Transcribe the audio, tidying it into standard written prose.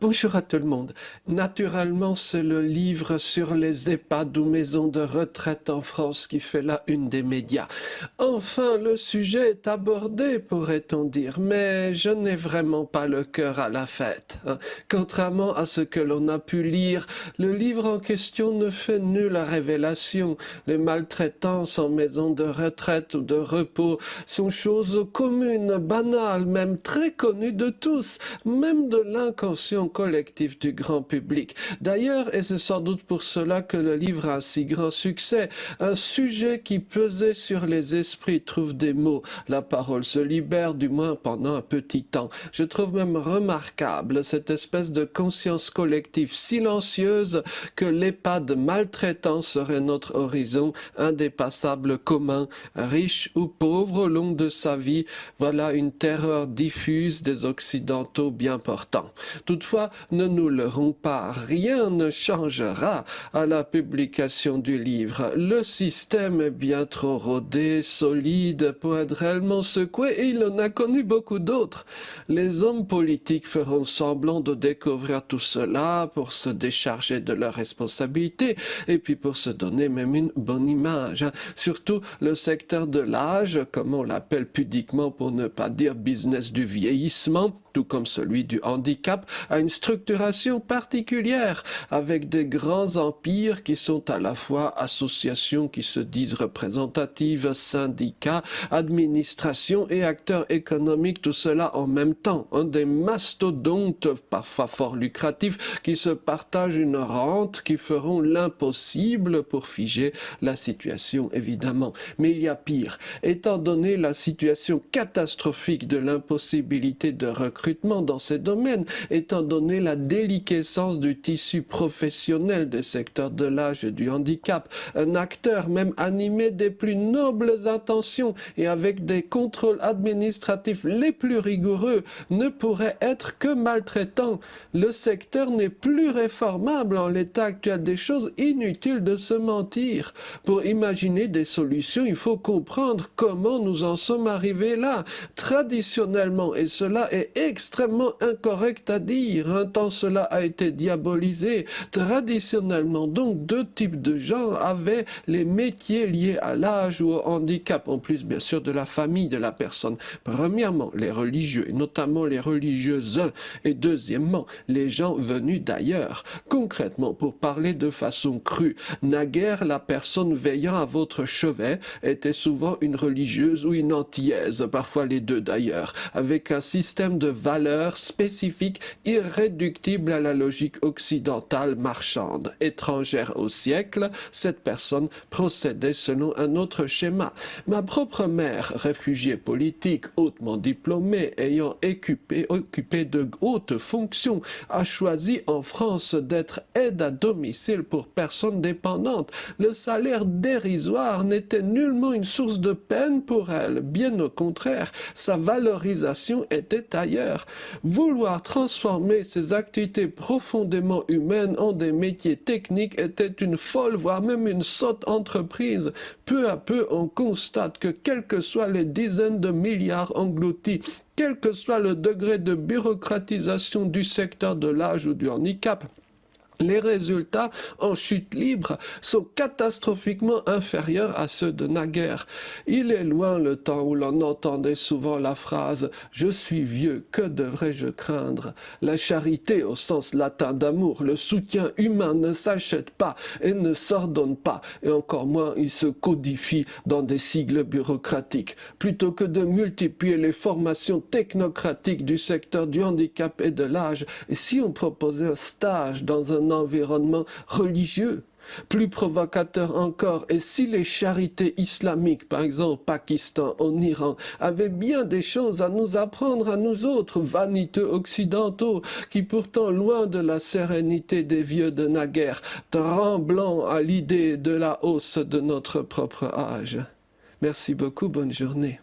Bonjour à tout le monde. Naturellement, c'est le livre sur les EHPAD ou maisons de retraite en France qui fait la une des médias. Enfin, le sujet est abordé, pourrait-on dire, mais je n'ai vraiment pas le cœur à la fête, hein. Contrairement à ce que l'on a pu lire, le livre en question ne fait nulle révélation. Les maltraitances en maison de retraite ou de repos sont choses communes, banales, même très connues de tous, même de l'inconscient collectif du grand public. D'ailleurs, et c'est sans doute pour cela que le livre a un si grand succès, un sujet qui pesait sur les esprits trouve des mots. La parole se libère, du moins pendant un petit temps. Je trouve même remarquable cette espèce de conscience collective silencieuse que l'EHPAD maltraitant serait notre horizon indépassable commun, riche ou pauvre au long de sa vie. Voilà une terreur diffuse des Occidentaux bien portants. Toutefois, ne nous leurrons pas, rien ne changera à la publication du livre. Le système est bien trop rodé, solide pour être réellement secoué et il en a connu beaucoup d'autres. Les hommes politiques feront semblant de découvrir tout cela pour se décharger de leurs responsabilités et puis pour se donner même une bonne image. Surtout le secteur de l'âge, comme on l'appelle pudiquement pour ne pas dire business du vieillissement, tout comme celui du handicap, a une structuration particulière, avec des grands empires qui sont à la fois associations qui se disent représentatives, syndicats, administrations et acteurs économiques, tout cela en même temps. Des mastodontes, parfois fort lucratifs, qui se partagent une rente, qui feront l'impossible pour figer la situation, évidemment. Mais il y a pire. Étant donné la situation catastrophique de l'impossibilité de recrutement dans ces domaines, étant donné la déliquescence du tissu professionnel des secteurs de l'âge et du handicap, un acteur même animé des plus nobles intentions et avec des contrôles administratifs les plus rigoureux ne pourrait être que maltraitant. Le secteur n'est plus réformable en l'état actuel des choses, inutile de se mentir. Pour imaginer des solutions, il faut comprendre comment nous en sommes arrivés là. Traditionnellement, et cela est extrêmement incorrect à dire, un temps cela a été diabolisé. Traditionnellement, donc, deux types de gens avaient les métiers liés à l'âge ou au handicap, en plus bien sûr de la famille de la personne. Premièrement, les religieux, et notamment les religieuses, et deuxièmement, les gens venus d'ailleurs. Concrètement, pour parler de façon crue, naguère, la personne veillant à votre chevet était souvent une religieuse ou une antillaise, parfois les deux d'ailleurs, avec un système de valeurs spécifiques irréductibles à la logique occidentale marchande. Étrangère au siècle, cette personne procédait selon un autre schéma. Ma propre mère, réfugiée politique, hautement diplômée, ayant occupé de hautes fonctions, a choisi en France d'être aide à domicile pour personnes dépendantes. Le salaire dérisoire n'était nullement une source de peine pour elle. Bien au contraire, sa valorisation était ailleurs. Vouloir transformer ces activités profondément humaines en des métiers techniques était une folle, voire même une sotte entreprise. Peu à peu, on constate que quelles que soient les dizaines de milliards engloutis, quel que soit le degré de bureaucratisation du secteur de l'âge ou du handicap, les résultats en chute libre sont catastrophiquement inférieurs à ceux de naguère. Il est loin le temps où l'on entendait souvent la phrase « Je suis vieux, que devrais-je craindre ?» La charité au sens latin d'amour, le soutien humain ne s'achète pas et ne s'ordonne pas, et encore moins il se codifie dans des sigles bureaucratiques. Plutôt que de multiplier les formations technocratiques du secteur du handicap et de l'âge, et si on proposait un stage dans un environnement religieux, plus provocateur encore, et si les charités islamiques, par exemple au Pakistan, en Iran, avaient bien des choses à nous apprendre à nous autres, vaniteux occidentaux, qui pourtant, loin de la sérénité des vieux de naguère, tremblants à l'idée de la hausse de notre propre âge. Merci beaucoup, bonne journée.